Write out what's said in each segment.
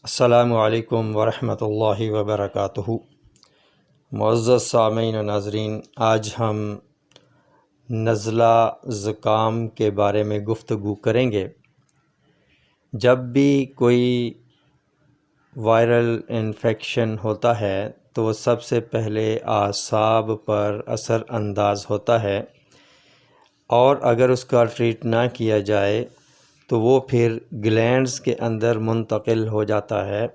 السلام علیکم ورحمۃ اللہ وبرکاتہ۔ معزز سامعین و ناظرین، آج ہم نزلہ زکام کے بارے میں گفتگو کریں گے۔ جب بھی کوئی وائرل انفیکشن ہوتا ہے تو وہ سب سے پہلے اعصاب پر اثر انداز ہوتا ہے، اور اگر اس کا ٹریٹ نہ کیا جائے تو وہ پھر گلینڈز کے اندر منتقل ہو جاتا ہے،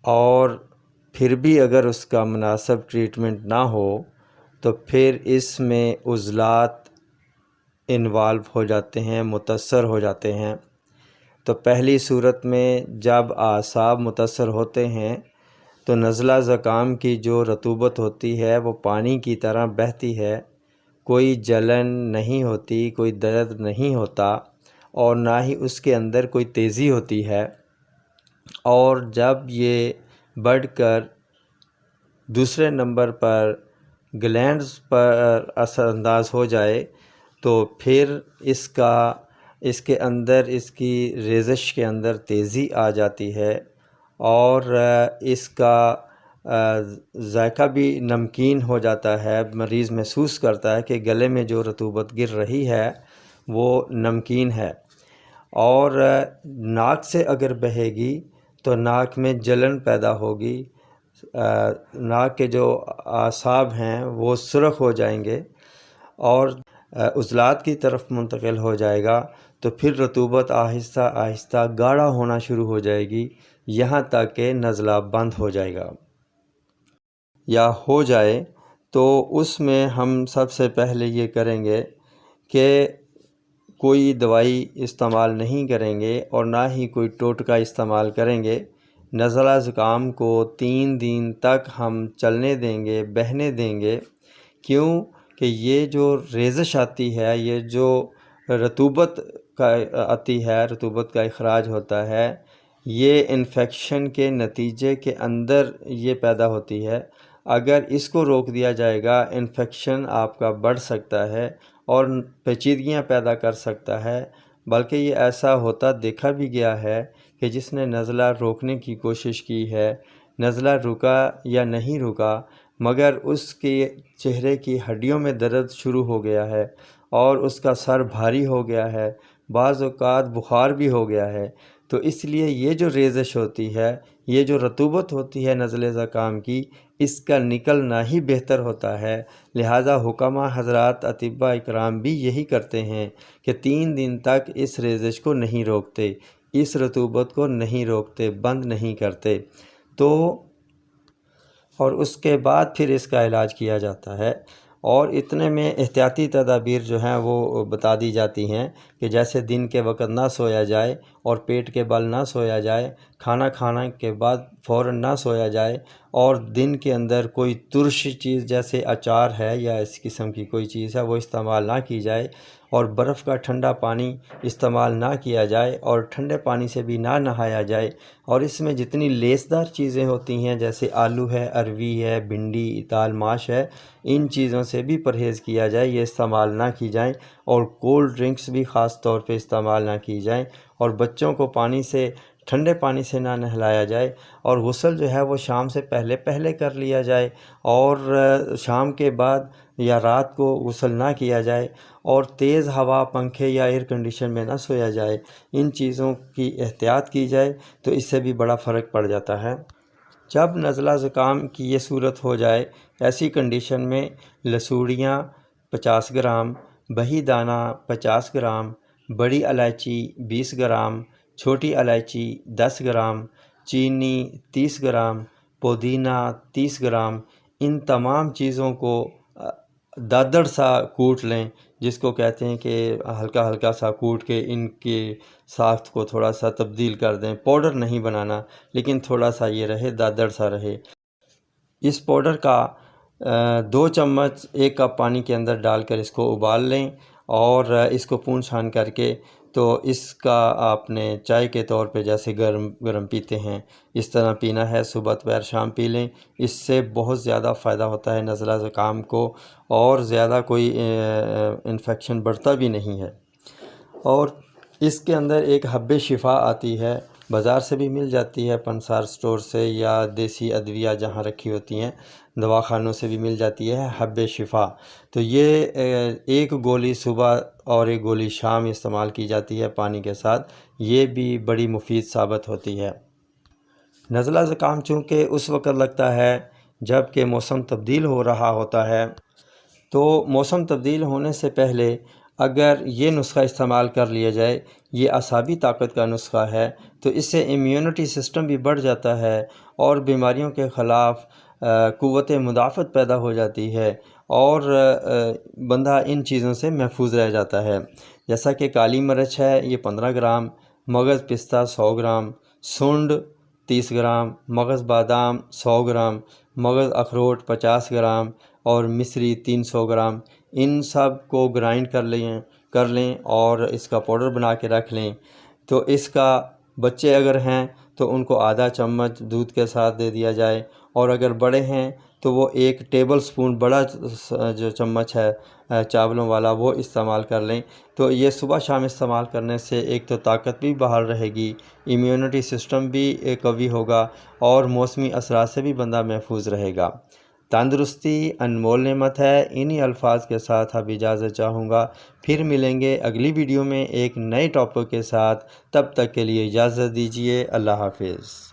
اور پھر بھی اگر اس کا مناسب ٹریٹمنٹ نہ ہو تو پھر اس میں عضلات انوالو ہو جاتے ہیں، متاثر ہو جاتے ہیں۔ تو پہلی صورت میں جب اعصاب متاثر ہوتے ہیں تو نزلہ زکام کی جو رطوبت ہوتی ہے وہ پانی کی طرح بہتی ہے، کوئی جلن نہیں ہوتی، کوئی درد نہیں ہوتا، اور نہ ہی اس کے اندر کوئی تیزی ہوتی ہے۔ اور جب یہ بڑھ کر دوسرے نمبر پر گلینڈز پر اثر انداز ہو جائے تو پھر اس کے اندر اس کی ریزش کے اندر تیزی آ جاتی ہے، اور اس کا ذائقہ بھی نمکین ہو جاتا ہے۔ مریض محسوس کرتا ہے کہ گلے میں جو رطوبت گر رہی ہے وہ نمکین ہے، اور ناک سے اگر بہے گی تو ناک میں جلن پیدا ہوگی، ناک کے جو اعصاب ہیں وہ سرخ ہو جائیں گے اور عضلات کی طرف منتقل ہو جائے گا، تو پھر رطوبت آہستہ آہستہ گاڑھا ہونا شروع ہو جائے گی، یہاں تک کہ نزلہ بند ہو جائے گا یا ہو جائے۔ تو اس میں ہم سب سے پہلے یہ کریں گے کہ کوئی دوائی استعمال نہیں کریں گے اور نہ ہی کوئی ٹوٹکا استعمال کریں گے۔ نزلہ زکام کو 3 دن تک ہم چلنے دیں گے، بہنے دیں گے۔ کیوں کہ یہ جو ریزش آتی ہے، یہ جو رطوبت کا آتی ہے، رطوبت کا اخراج ہوتا ہے، یہ انفیکشن کے نتیجے کے اندر یہ پیدا ہوتی ہے۔ اگر اس کو روک دیا جائے گا، انفیکشن آپ کا بڑھ سکتا ہے اور پیچیدگیاں پیدا کر سکتا ہے۔ بلکہ یہ ایسا ہوتا دیکھا بھی گیا ہے کہ جس نے نزلہ روکنے کی کوشش کی ہے، نزلہ رکا یا نہیں رکا، مگر اس کے چہرے کی ہڈیوں میں درد شروع ہو گیا ہے اور اس کا سر بھاری ہو گیا ہے، بعض اوقات بخار بھی ہو گیا ہے۔ تو اس لیے یہ جو ریزش ہوتی ہے، یہ جو رطوبت ہوتی ہے نزلہ زکام کی، اس کا نکلنا ہی بہتر ہوتا ہے۔ لہٰذا حکماء حضرات، اطباء اکرام بھی یہی کرتے ہیں کہ 3 دن تک اس ریزش کو نہیں روکتے، اس رطوبت کو نہیں روکتے، بند نہیں کرتے، اور اس کے بعد پھر اس کا علاج کیا جاتا ہے۔ اور اتنے میں احتیاطی تدابیر جو ہیں وہ بتا دی جاتی ہیں کہ جیسے دن کے وقت نہ سویا جائے اور پیٹ کے بل نہ سویا جائے، کھانا کھانے کے بعد فوراً نہ سویا جائے، اور دن کے اندر کوئی ترش چیز جیسے اچار ہے یا اس قسم کی کوئی چیز ہے وہ استعمال نہ کی جائے، اور برف کا ٹھنڈا پانی استعمال نہ کیا جائے، اور ٹھنڈے پانی سے بھی نہ نہایا جائے۔ اور اس میں جتنی لیسدار چیزیں ہوتی ہیں جیسے آلو ہے، اروی ہے، بھنڈی، دال ماش ہے، ان چیزوں سے بھی پرہیز کیا جائے، یہ استعمال نہ کی جائیں، اور کولڈ ڈرنکس بھی خاص طور پہ استعمال نہ کی جائیں، اور بچوں کو ٹھنڈے پانی سے نہ نہلایا جائے، اور غسل جو ہے وہ شام سے پہلے کر لیا جائے، اور شام کے بعد یا رات کو غسل نہ کیا جائے، اور تیز ہوا، پنکھے یا ایئر کنڈیشن میں نہ سویا جائے۔ ان چیزوں کی احتیاط کی جائے تو اس سے بھی بڑا فرق پڑ جاتا ہے۔ جب نزلہ زکام کی یہ صورت ہو جائے، ایسی کنڈیشن میں لسوڑیاں 50 گرام، بہی دانہ 50 گرام، بڑی الائچی 20 گرام، چھوٹی الائچی 10 گرام، چینی 30 گرام، پودینہ 30 گرام، ان تمام چیزوں کو دادڑ سا کوٹ لیں، جس کو کہتے ہیں کہ ہلکا ہلکا سا کوٹ کے ان کی ساخت کو تھوڑا سا تبدیل کر دیں۔ پاؤڈر نہیں بنانا، لیکن تھوڑا سا یہ رہے، دادڑ سا رہے۔ اس پاؤڈر کا 2 چمچ 1 کپ پانی کے اندر ڈال کر اس کو ابال لیں، اور اس کو پون چھان کر کے تو اس کا آپ نے چائے کے طور پہ جیسے گرم پیتے ہیں اس طرح پینا ہے، صبح دوپہر شام پی لیں۔ اس سے بہت زیادہ فائدہ ہوتا ہے نزلہ زکام کو، اور زیادہ کوئی انفیکشن بڑھتا بھی نہیں ہے۔ اور اس کے اندر ایک حب شفا آتی ہے، بازار سے بھی مل جاتی ہے، پنسار سٹور سے، یا دیسی ادویہ جہاں رکھی ہوتی ہیں دواخانوں سے بھی مل جاتی ہے، حب شفا۔ تو یہ ایک گولی صبح اور ایک گولی شام استعمال کی جاتی ہے پانی کے ساتھ، یہ بھی بڑی مفید ثابت ہوتی ہے۔ نزلہ زکام چونکہ اس وقت لگتا ہے جب کہ موسم تبدیل ہو رہا ہوتا ہے، تو موسم تبدیل ہونے سے پہلے اگر یہ نسخہ استعمال کر لیا جائے، یہ اعصابی طاقت کا نسخہ ہے، تو اس سے امیونٹی سسٹم بھی بڑھ جاتا ہے اور بیماریوں کے خلاف قوت مدافعت پیدا ہو جاتی ہے، اور بندہ ان چیزوں سے محفوظ رہ جاتا ہے۔ جیسا کہ کالی مرچ ہے، یہ 15 گرام، مغز پستہ 100 گرام، سنڈ 30 گرام، مغز بادام 100 گرام، مغز اخروٹ 50 گرام اور مصری 300 گرام، ان سب کو گرائنڈ کر لیں اور اس کا پاؤڈر بنا کے رکھ لیں۔ تو اس کا بچے اگر ہیں تو ان کو آدھا چمچ دودھ کے ساتھ دے دیا جائے، اور اگر بڑے ہیں تو وہ 1 ٹیبل سپون بڑا جو چمچ ہے چاولوں والا وہ استعمال کر لیں۔ تو یہ صبح شام استعمال کرنے سے ایک تو طاقت بھی بحال رہے گی، امیونٹی سسٹم بھی قوی ہوگا، اور موسمی اثرات سے بھی بندہ محفوظ رہے گا۔ تندرستی انمول نعمت ہے۔ انہی الفاظ کے ساتھ اب اجازت چاہوں گا، پھر ملیں گے اگلی ویڈیو میں ایک نئے ٹاپک کے ساتھ، تب تک کے لیے اجازت دیجیے، اللہ حافظ۔